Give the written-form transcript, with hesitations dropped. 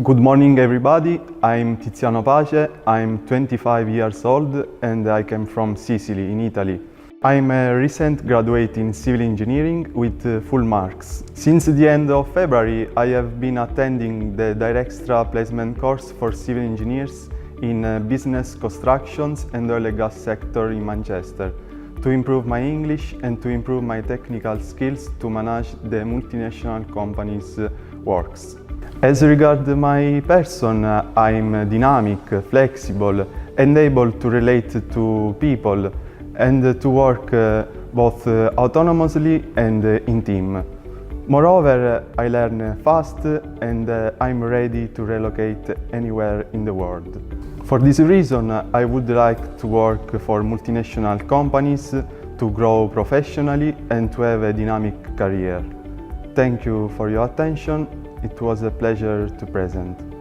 Good morning everybody, I'm Tiziano Pace, I'm 25 years old and I came from Sicily in Italy. I'm a recent graduate in civil engineering with full marks. Since the end of February I have been attending the Dirextra placement course for civil engineers in business constructions and oil and gas sector in Manchester to improve my English and to improve my technical skills to manage the multinational companies' works. As regards my person, I'm dynamic, flexible and able to relate to people and to work both autonomously and in team. Moreover, I learn fast and I'm ready to relocate anywhere in the world. For this reason, I would like to work for multinational companies to grow professionally and to have a dynamic career. Thank you for your attention. It was a pleasure to present.